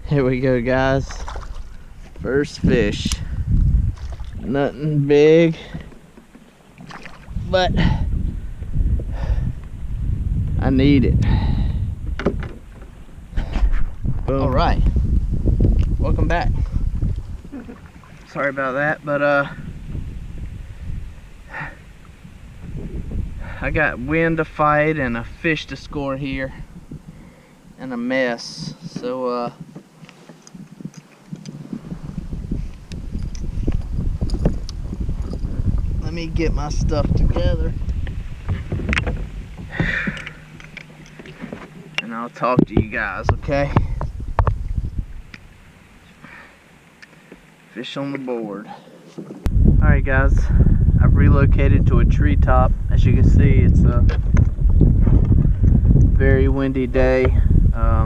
Here we go, guys. First fish. Nothing big, but I need it. Boom. All right, welcome back. Sorry about that, but I got wind to fight and a fish to score here and a mess. So let me get my stuff together and I'll talk to you guys, okay? Fish on the board. Alright guys, I've relocated to a treetop. As you can see, it's a very windy day.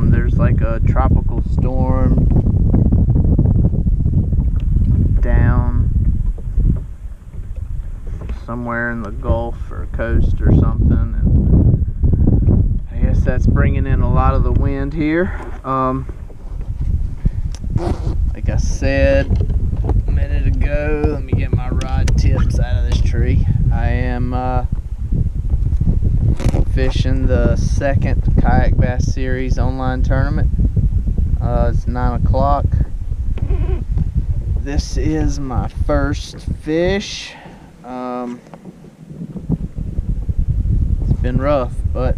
There's like a tropical storm down somewhere in the Gulf or coast or something, and I guess that's bringing in a lot of the wind here. Like I said a minute ago, let me get my rod tips out of this tree. I am fishing the second Kayak Bass Series online tournament. It's 9 o'clock. This is my first fish. It's been rough, but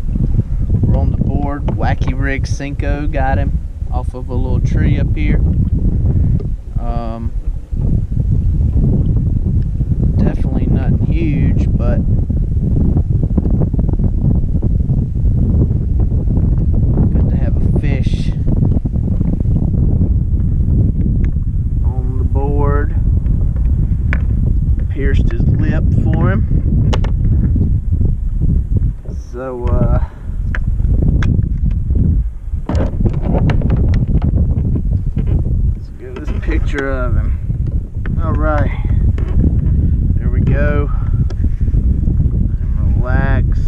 we're on the board. Wacky Rig Cinco got him off of a little tree up here. Definitely nothing huge, but good to have a fish on the board. Pierced his lip for him. So let's get this picture of him. All right, there we go. And relax.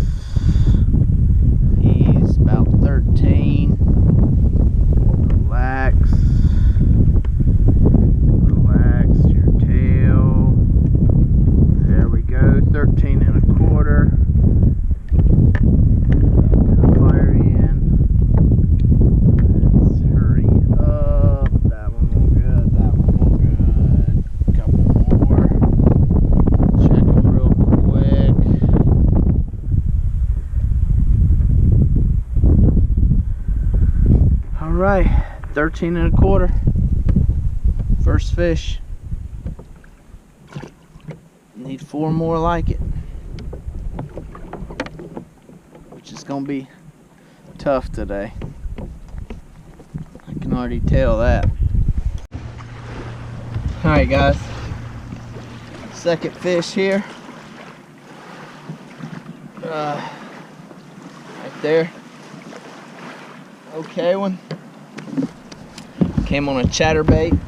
He's about 13. Relax. Relax your tail. There we go. 13 and a quarter. Fire in. Let's hurry up. That one won't good. That one won't good. Couple more. Check them real quick. All right, 13 and a quarter. First fish. Need 4 more like it, which is gonna be tough today. I can already tell that. Alright guys, second fish here. Right there. Okay one. Came on a chatterbait.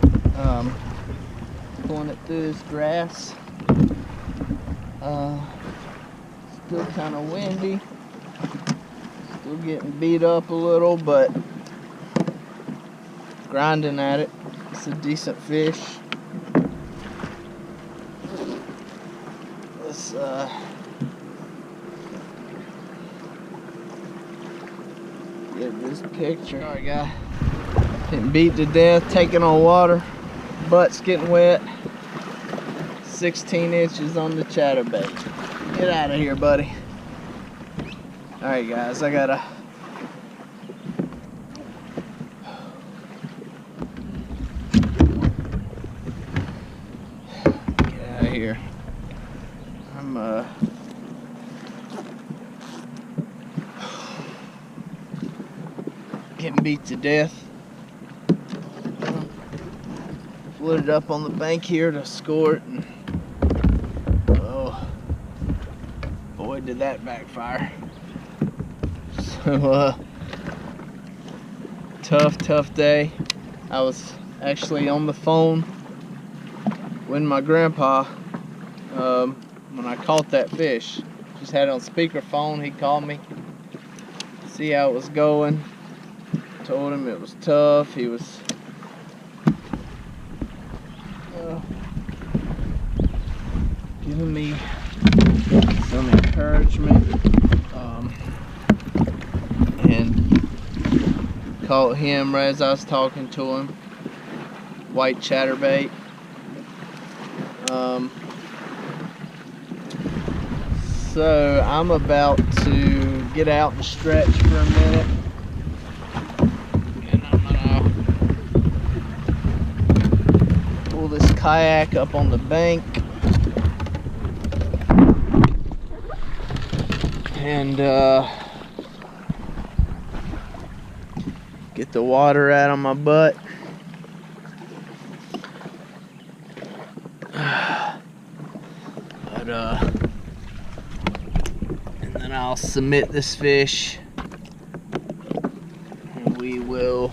Pulling it through this grass. Still kind of windy. Still getting beat up a little, but grinding at it. It's a decent fish. Let's get this picture. Alright guys, getting beat to death, taking on water, butt's getting wet. 16 inches on the chatterbait. Get out of here, buddy. Alright guys, I gotta get out of here. I'm getting beat to death. Floated up on the bank here to score it, and oh boy did that backfire. So tough day. I was actually on the phone with my grandpa when I caught that fish. Just had it on speakerphone. He called me, see how it was going. Told him it was tough. He was giving me some encouragement, and caught him right as I was talking to him. White chatterbait. So I'm about to get out and stretch for a minute, and I'm gonna pull this kayak up on the bank and get the water out of my butt. And then I'll submit this fish, and we will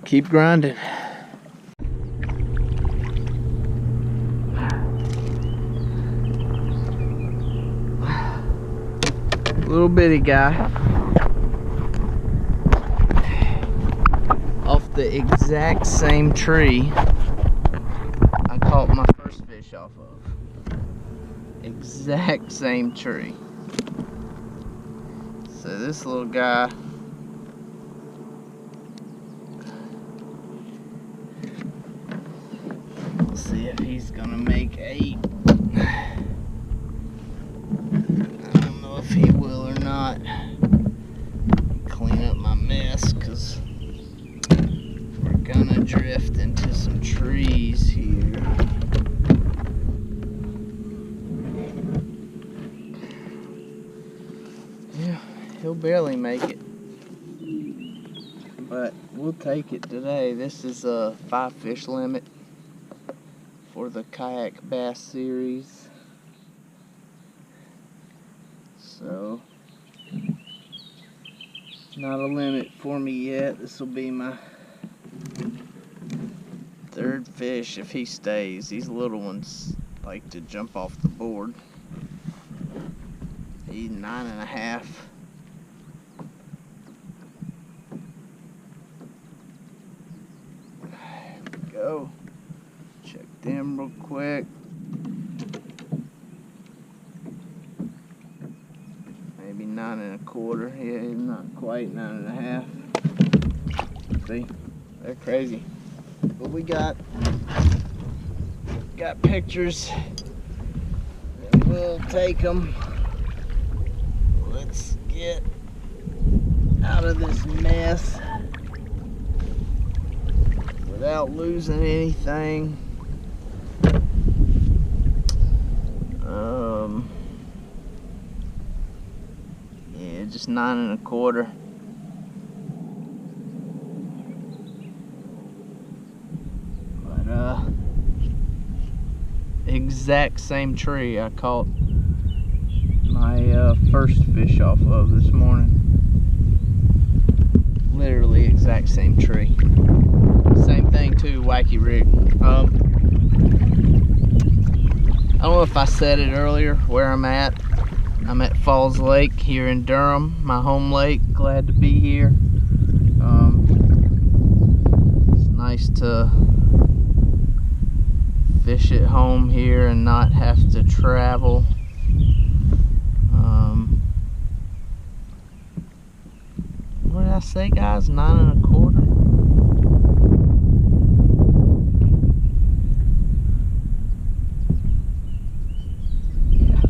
keep grinding. Little bitty guy off the exact same tree I caught my first fish off of. Exact same tree. So this little guy, we'll see if he's gonna make 8. I don't know if he will or not. Clean up my mess, because we're gonna drift into some trees here. Yeah, he'll barely make it, but we'll take it today. This is a 5 fish limit for the Kayak Bass Series. So, not a limit for me yet. This will be my 3rd fish if he stays. These little ones like to jump off the board. He's 9.5. There we go. Check them real quick. Maybe 9.25. Yeah, he's not quite 9.5. See, they're crazy. But we got pictures, and we'll take them. Let's get out of this mess without losing anything. Yeah, just 9.25. But exact same tree I caught my first fish off of this morning. Literally exact same tree. Same thing too, wacky rig. I don't know if I said it earlier where I'm at. I'm at Falls Lake here in Durham, my home lake. Glad to be here. It's nice to fish at home here and not have to travel. What did I say, guys? 9.25? Yeah.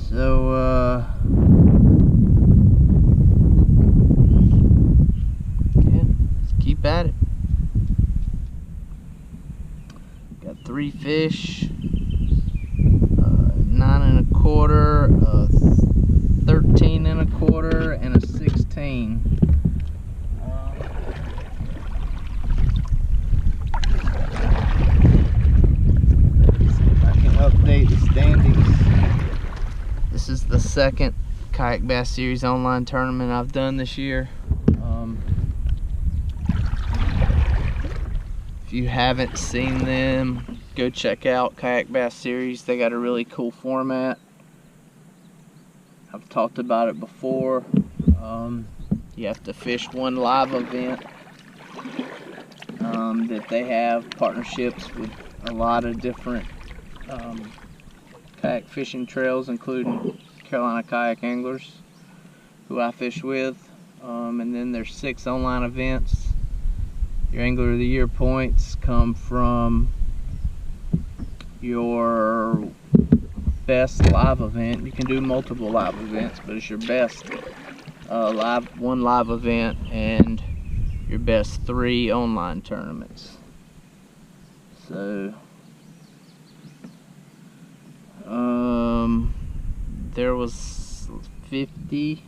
So, yeah, let's keep at it. Got 3 fish, 9.25, 13.25, and a 16. See if I can update the standings. This is the 2nd Kayak Bass Series online tournament I've done this year. If you haven't seen them, go check out Kayak Bass Series. They got a really cool format. I've talked about it before. You have to fish one live event that they have partnerships with a lot of different kayak fishing trails, including Carolina Kayak Anglers, who I fish with. And then there's 6 online events. Your Angler of the Year points come from your best live event. You can do multiple live events, but it's your best one live event and your best 3 online tournaments. So there was 50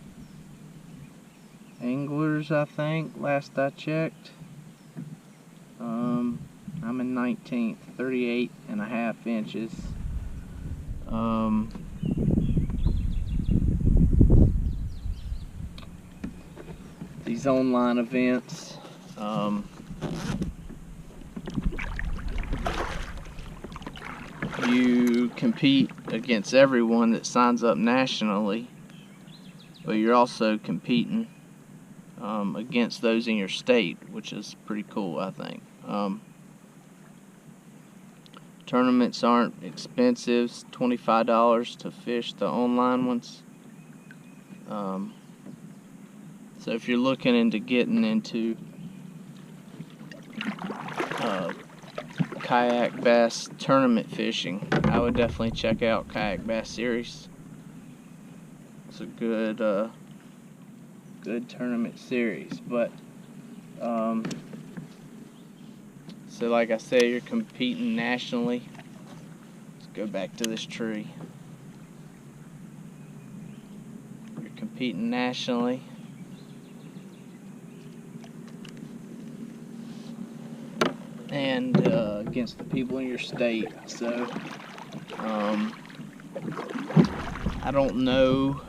anglers, I think, last I checked. I'm in 19th, 38.5 inches. These online events, you compete against everyone that signs up nationally, but you're also competing against those in your state, which is pretty cool, I think. Tournaments aren't expensive. It's $25 to fish the online ones. So if you're looking into getting into kayak bass tournament fishing, I would definitely check out Kayak Bass Series. It's a good tournament series. But so like I said, you're competing nationally. Let's go back to this tree. You're competing nationally. And against the people in your state. So I don't know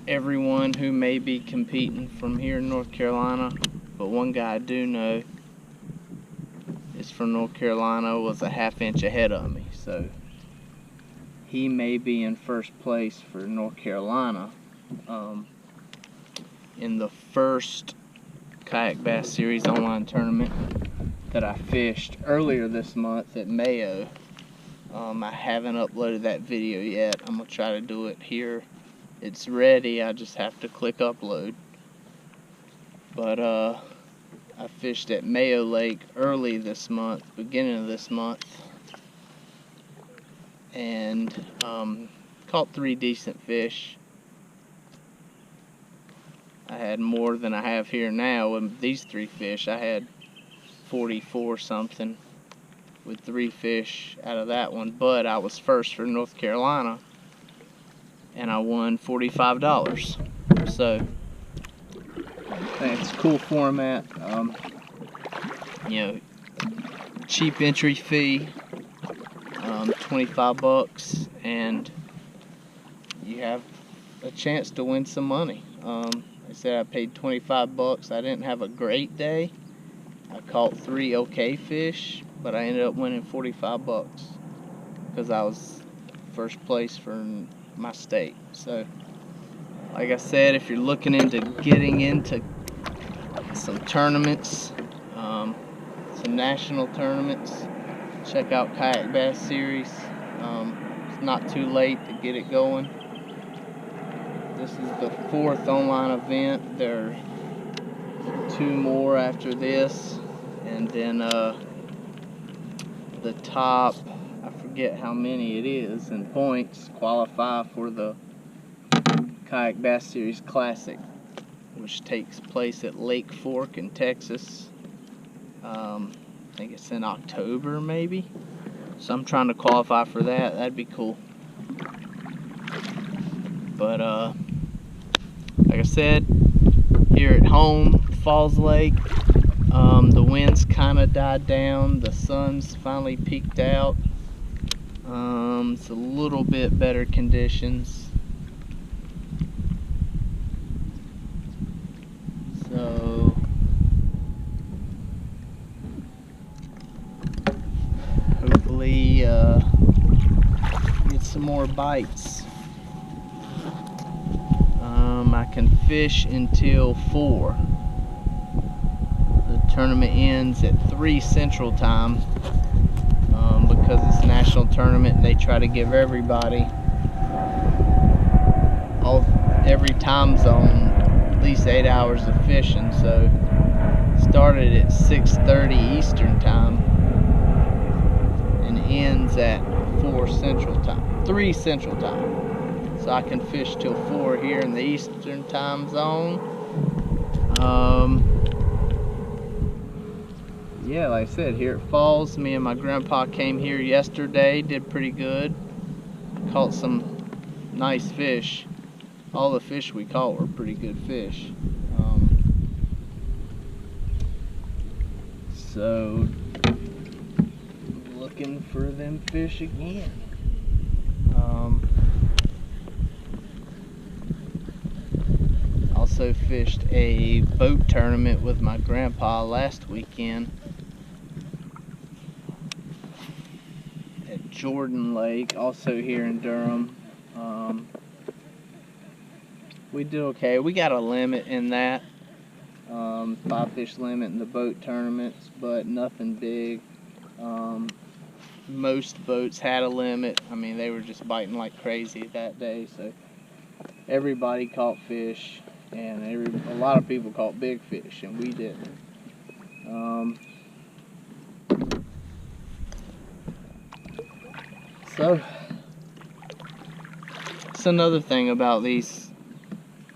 everyone who may be competing from here in North Carolina, but one guy I do know is from North Carolina, was a half-inch ahead of me, so he may be in first place for North Carolina in the first Kayak Bass Series online tournament that I fished earlier this month at Mayo. I haven't uploaded that video yet. I'm gonna try to do it here. It's ready, I just have to click upload. But I fished at Mayo Lake early this month, beginning of this month, and caught 3 decent fish. I had more than I have here now with these 3 fish. I had 44 something with 3 fish out of that one, but I was first for North Carolina and I won $45. So I think it's a cool format. You know, cheap entry fee, 25 bucks, and you have a chance to win some money. Like I said, I paid 25 bucks. I didn't have a great day. I caught 3 okay fish, but I ended up winning 45 bucks because I was first place for my state. So, like I said, if you're looking into getting into some tournaments, some national tournaments, check out Kayak Bass Series. It's not too late to get it going. This is the 4th online event. There are 2 more after this, and then the top, I forget how many it is in points, qualify for the Kayak Bass Series Classic, which takes place at Lake Fork in Texas. I think it's in October maybe. So I'm trying to qualify for that. That'd be cool. But like I said, here at home, Falls Lake, the winds kind of died down. The sun's finally peeked out. It's a little bit better conditions. So hopefully get some more bites. I can fish until 4. The tournament ends at 3 Central Time. Because it's a national tournament, they try to give everybody, every time zone, at least 8 hours of fishing. So started at 6:30 Eastern Time and ends at 4 Central Time, 3 Central Time. So I can fish till 4 here in the Eastern Time zone. Yeah, like I said, here at Falls, me and my grandpa came here yesterday, did pretty good. Caught some nice fish. All the fish we caught were pretty good fish. So, looking for them fish again. Also fished a boat tournament with my grandpa last weekend at Jordan Lake, also here in Durham. We did okay. We got a limit in that, 5 fish limit in the boat tournaments, but nothing big. Most boats had a limit. I mean, they were just biting like crazy that day, so everybody caught fish, and a lot of people caught big fish, and we didn't. So that's another thing about these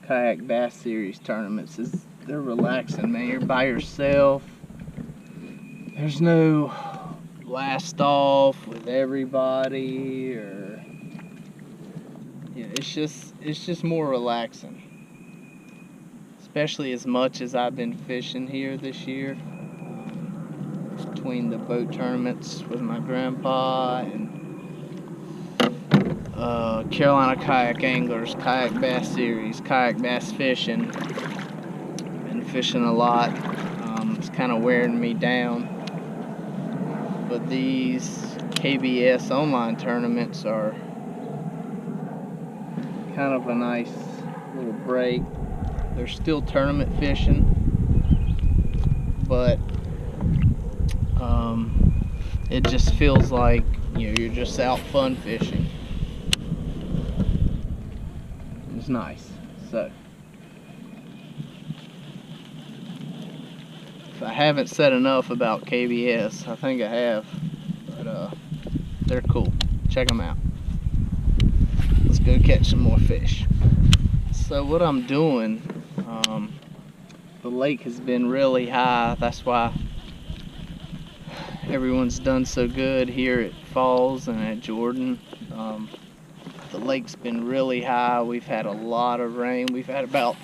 Kayak Bass Series tournaments, is they're relaxing, man. You're by yourself. There's no blast off with everybody, or it's just more relaxing. Especially as much as I've been fishing here this year, between the boat tournaments with my grandpa and Carolina Kayak Anglers, Kayak Bass Series, Kayak Bass Fishing. Been fishing a lot. It's kind of wearing me down. But these KBS online tournaments are kind of a nice little break. They're still tournament fishing, but it just feels like, you're just out fun fishing. It's nice. So if I haven't said enough about KBS, I think I have, but they're cool. Check them out. Let's go catch some more fish. So what I'm doing, the lake has been really high. That's why everyone's done so good here at Falls and at Jordan. The lake's been really high. We've had a lot of rain. We've had about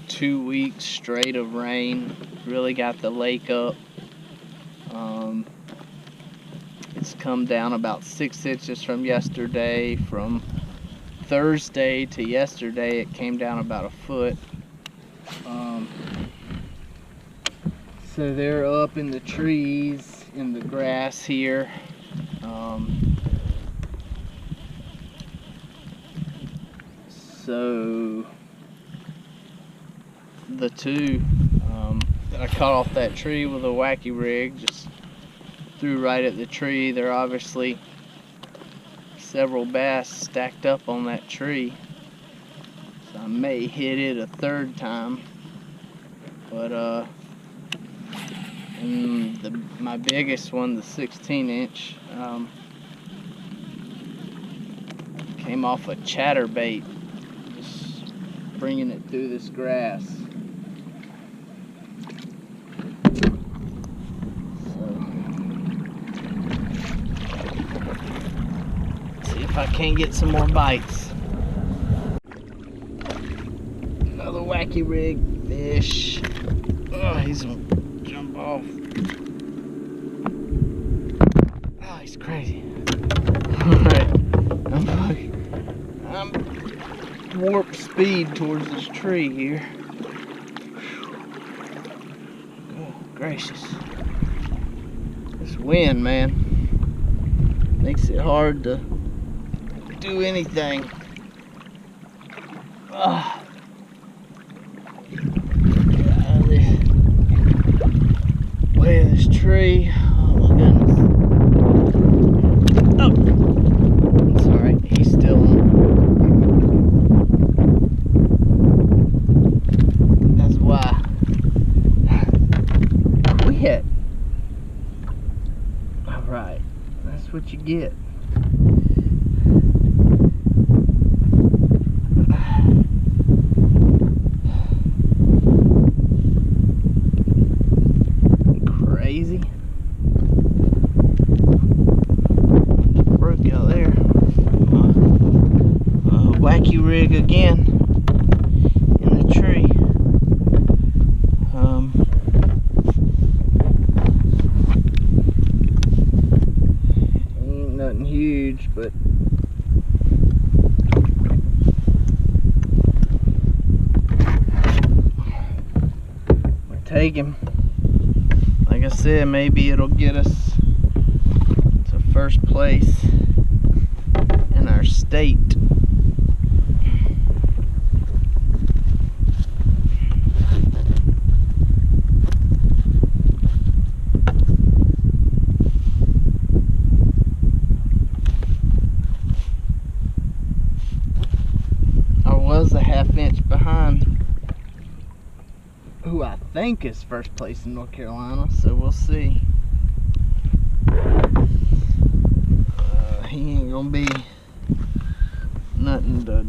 2 weeks straight of rain. Really got the lake up. It's come down about 6 inches from yesterday. From Thursday to yesterday, it came down about 1 foot. So they're up in the trees, in the grass here. So the two that I caught off that tree with a wacky rig, just threw right at the tree. There are obviously several bass stacked up on that tree, so I may hit it a 3rd time. But and my biggest one, the 16-inch, came off a chatterbait, just bringing it through this grass. See if I can't get some more bites. Another wacky rig fish. Oh, he's gonna jump off. Oh, he's crazy. Alright, I'm warp speed towards this tree here. Oh, gracious. This wind, man, makes it hard to do anything. tree. Oh my goodness. Oh, it's alright, he's still on. That's why. Quit. Alright, that's what you get. Crazy. Broke out there. Wacky rig again in the tree. Ain't nothing huge, but we take him. Like I said, maybe it'll get us to first place in our state. I was a half-inch behind who I think is first place in North Carolina, so we'll see. He ain't gonna be nothing to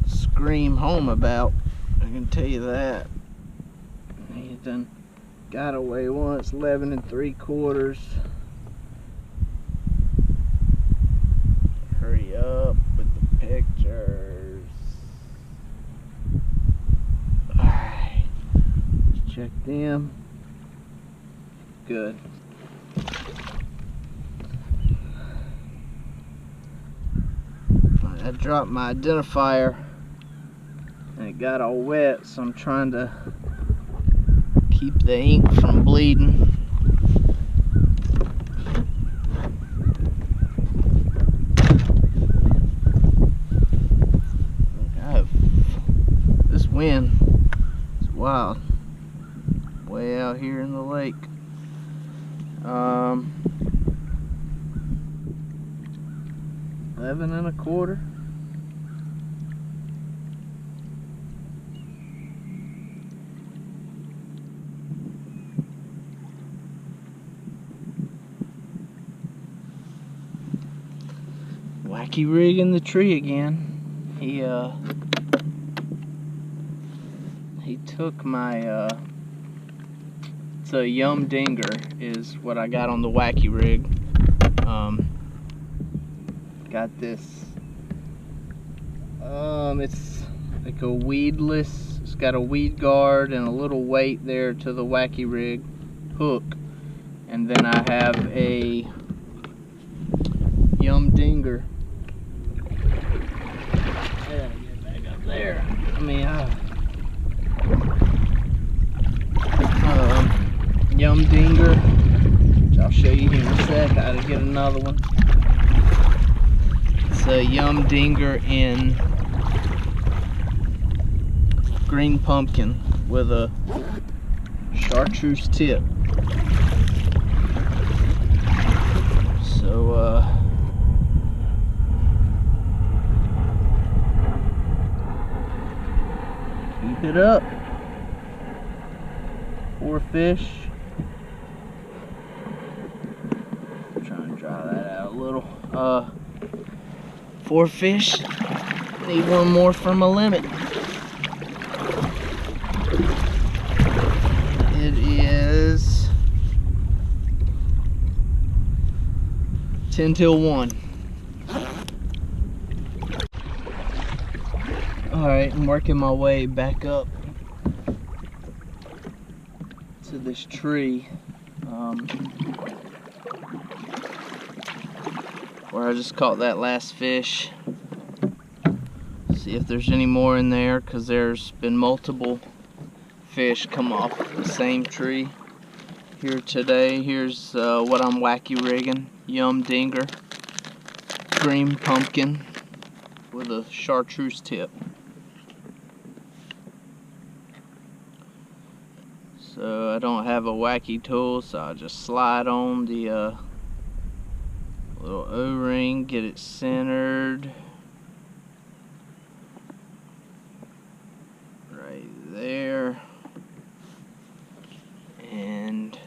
scream home about, I can tell you that. He done got away once, 11 3/4. Hurry up with the pictures. Alright, let's check them. Good. I dropped my identifier and it got all wet, so I'm trying to keep the ink from bleeding. This wind is wild. Way out here in the lake. 11 1/4. Wacky rig in the tree again. He took my it's a Yum Dinger is what I got on the Wacky rig. Got this it's like a weedless, it's got a weed guard and a little weight there to the Wacky rig hook, and then I have a Yum Dinger. I gotta get back up there. I mean, Yum Dinger, which I'll show you here in a sec how to get another one. It's a Yum Dinger in green pumpkin with a chartreuse tip. So keep it up. 4 fish. Trying to dry that out a little. 4 fish. Need one more for my limit. It is 10 till 1. Alright, I'm working my way back up to this tree where I just caught that last fish. See if there's any more in there, because there's been multiple fish come off the same tree here today. Here's what I'm wacky rigging. Yum Dinger, green pumpkin with a chartreuse tip. So I don't have a wacky tool, so I'll just slide on the little O-ring, get it centered right there, and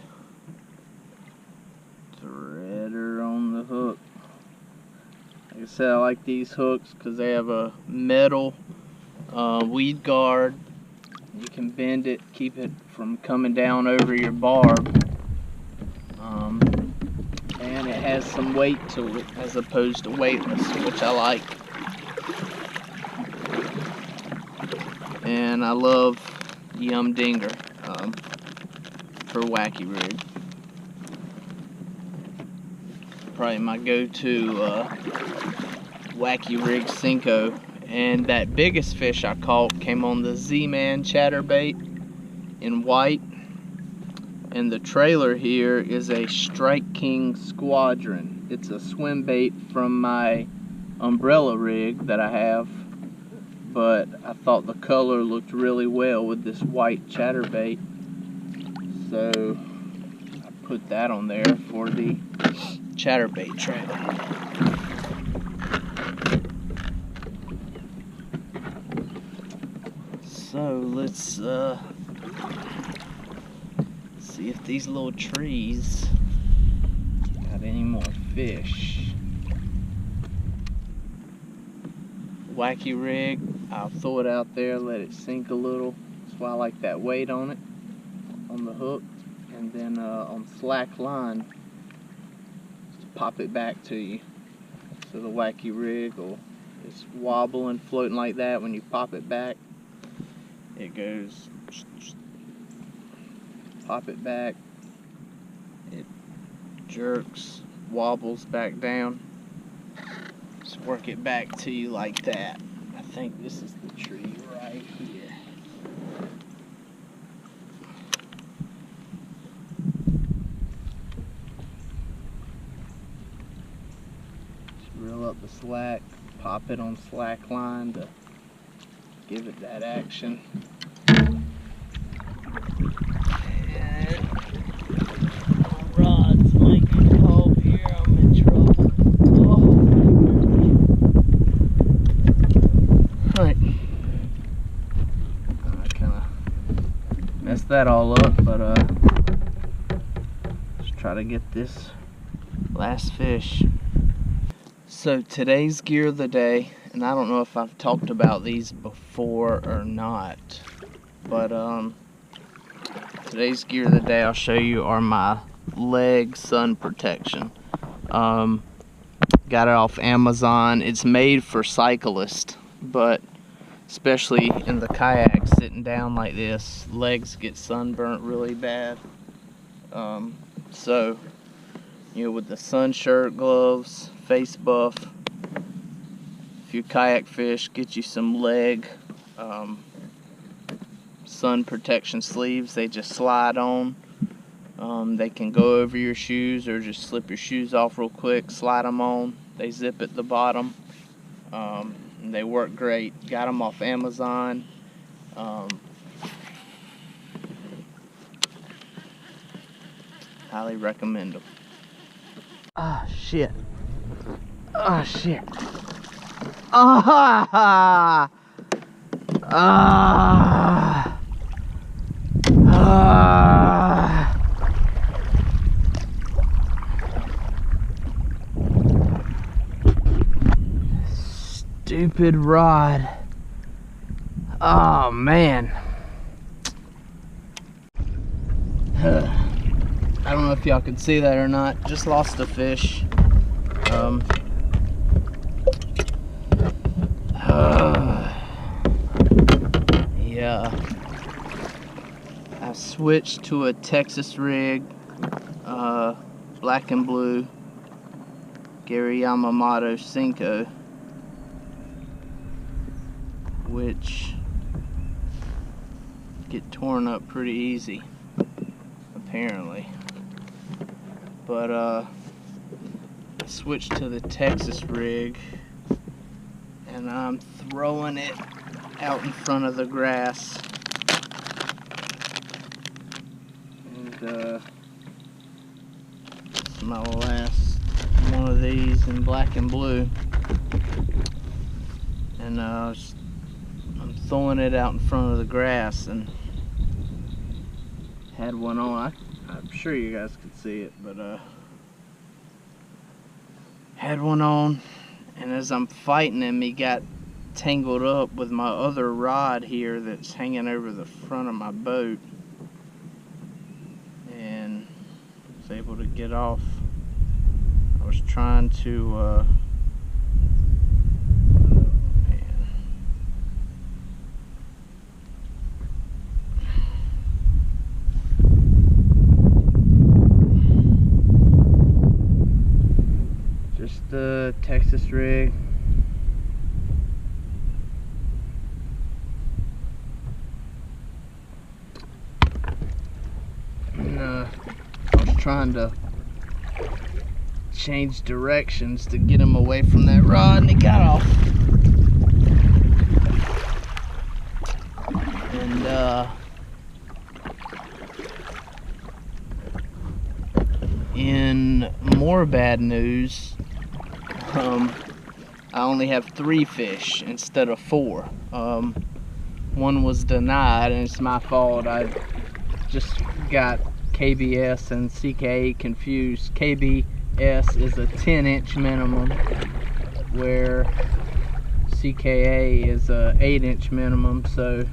thread her on the hook. Like I said, I like these hooks because they have a metal weed guard. You can bend it, keep it from coming down over your barb, and it has some weight to it as opposed to weightless, which I like. And I love Dinger for wacky rig. Probably my go-to wacky rig Cinco. And that biggest fish I caught came on the Z-Man chatterbait in white. And the trailer here is a Strike King Squadron. It's a swim bait from my umbrella rig that I have. But I thought the color looked really well with this white chatterbait. So I put that on there for the chatterbait trailer. So let's see if these little trees got any more fish. Wacky rig, I'll throw it out there, let it sink a little. That's why I like that weight on it, on the hook. And then on slack line, just pop it back to you. So the wacky rig will just wobbling, floating like that. When you pop it back, it goes, pop it back, it jerks, wobbles back down. Just work it back to you like that. I think this is the tree right here. Just reel up the slack, pop it on slack line to give it that action. And my rods might get caught here. I'm in trouble. Oh. Right. I kind of messed that all up, but let's try to get this last fish. So today's gear of the day, and I don't know if I've talked about these before or not, but today's gear of the day I'll show you are my leg sun protection. Got it off Amazon. It's made for cyclists, but especially in the kayak, sitting down like this, legs get sunburnt really bad. So, you know, with the sun shirt, gloves, face buff, if you kayak fish, get you some leg sun protection sleeves. They just slide on. They can go over your shoes or just slip your shoes off real quick, slide them on. They zip at the bottom. And they work great. Got them off Amazon. Highly recommend them. Ah, shit. Ah, shit. Ah! Ah! Ah! Stupid rod. Oh, man. I don't know if y'all can see that or not. Just lost a fish. Yeah. I switched to a Texas rig, black and blue, Gary Yamamoto Cinco, which get torn up pretty easy, apparently. But I switched to the Texas rig, and I'm throwing it out in front of the grass. it's my last one of these in black and blue, and I'm throwing it out in front of the grass, and had one on. I'm sure you guys could see it, but had one on, and as I'm fighting him, he got tangled up with my other rod here that's hanging over the front of my boat, and was able to get off. I was trying to just the Texas rig. And I was trying to change directions to get him away from that rod, and he got off. And in more bad news, I only have 3 fish instead of 4. One was denied, and it's my fault. I just got KBS and CKA confused. KBS is a 10-inch minimum, where CKA is a 8-inch minimum. So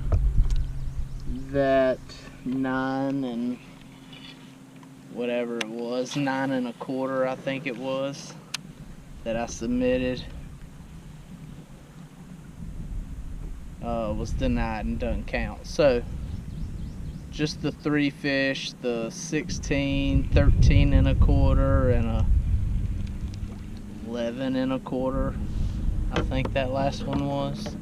that 9 and whatever it was, 9 1/4, I think it was, that I submitted, was denied and doesn't count. So just the 3 fish, the 16, 13 1/4, and a 11 1/4, I think that last one was.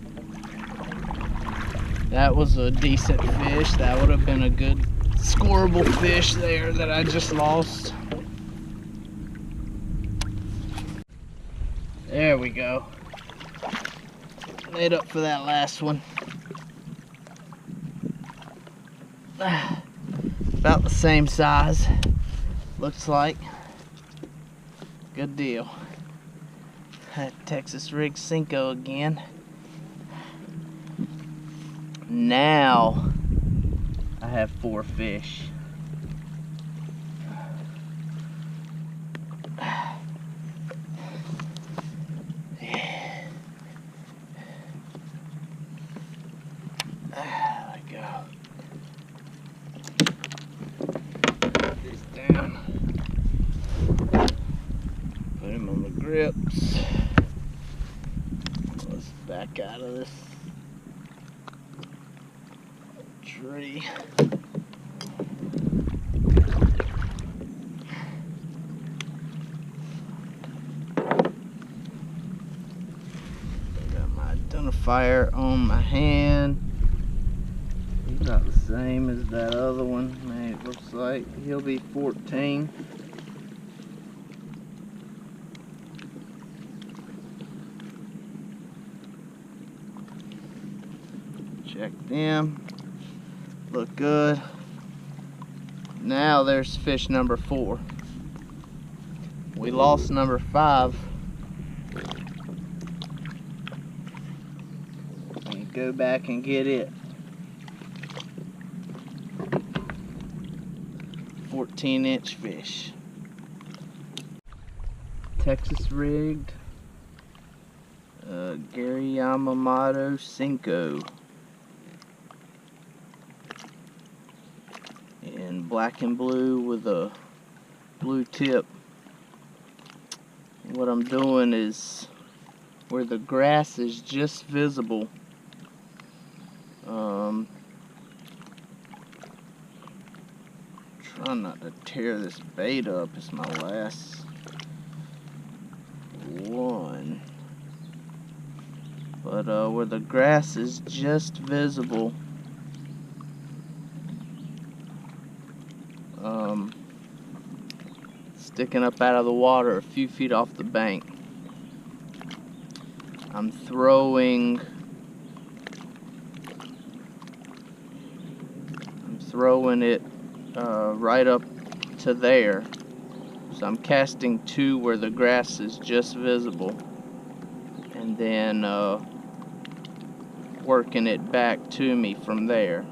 That was a decent fish. That would have been a good scoreable fish there that I just lost. There we go. Made up for that last one. About the same size, looks like. Good deal. That Texas rig Cinco again. Now I have 4 fish. There we go. Put these down. Put him on the grips. Let's back out of this tree. Got my identifier on my hand. He's about the same as that other one. Man, it looks like he'll be 14. Check them. Look good. Now there's fish number 4. We lost number 5. And go back and get it. 14-inch fish. Texas rigged Gary Yamamoto Cinco in black and blue with a blue tip. What I'm doing is, where the grass is just visible, trying not to tear this bait up. It's my last one. But where the grass is just visible, sticking up out of the water a few feet off the bank, I'm throwing it right up to there. So I'm casting to where the grass is just visible, and then working it back to me from there.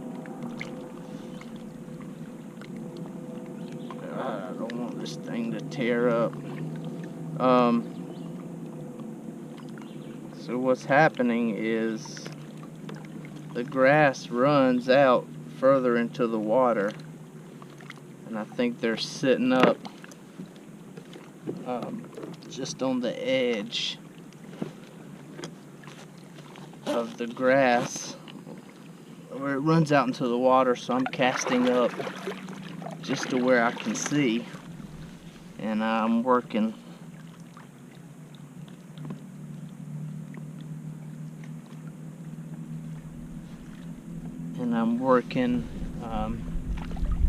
I don't want this thing to tear up. So what's happening is the grass runs out further into the water, and I think they're sitting up just on the edge of the grass where it runs out into the water. So I'm casting up just to where I can see, and I'm working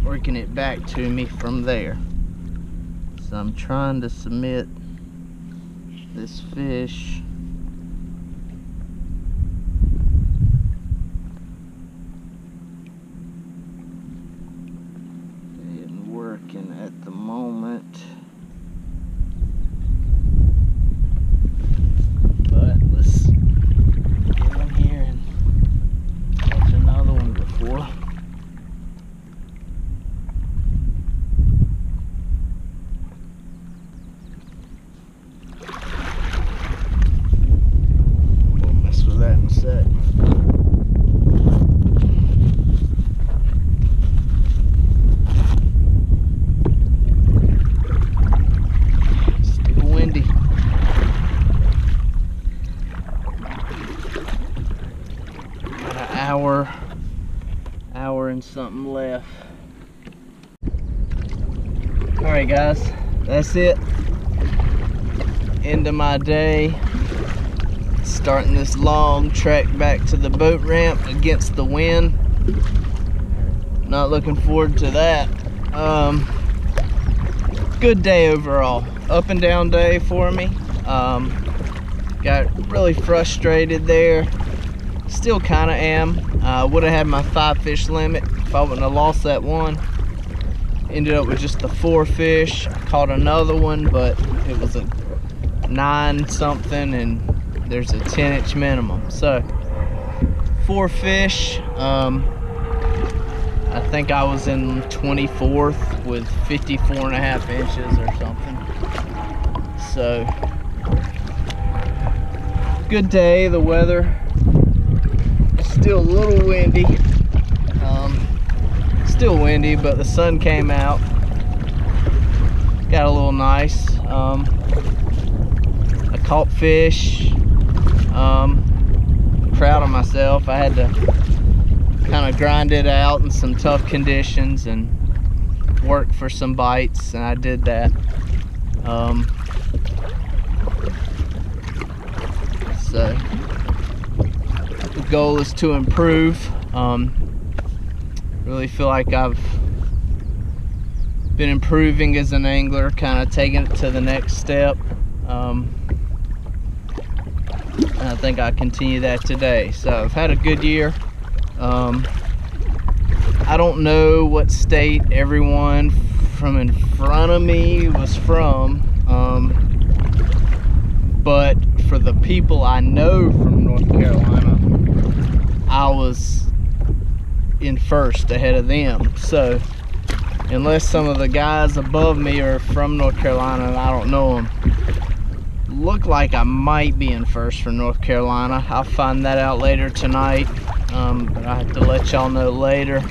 working it back to me from there. So I'm trying to submit this fish and working at the moment. But let's get in here and catch another one before. We'll mess with that in a sec. Still windy. Got an hour and something left. Alright guys, that's it. End of my day. Starting this long trek back to the boat ramp against the wind. Not looking forward to that. Good day overall. Up and down day for me. Got really frustrated there. Still kind of am. Would have had my 5 fish limit if I wouldn't have lost that one. Ended up with just the 4 fish. Caught another one, but it was a 9 something, and there's a 10-inch minimum. So 4 fish. I think I was in 24th with 54.5 inches or something. So good day. The weather is still a little windy. Still windy, but the sun came out. Got a little nice. I caught fish. Proud of myself. I had to kind of grind it out in some tough conditions and work for some bites, and I did that. So the goal is to improve. Really feel like I've been improving as an angler, kind of taking it to the next step. And I think I'll continue that today. So I've had a good year. I don't know what state everyone from in front of me was from, but for the people I know from North Carolina, I was in first ahead of them. So unless some of the guys above me are from North Carolina and I don't know them, look like I might be in first for North Carolina. I'll find that out later tonight, but I have to let y'all know later.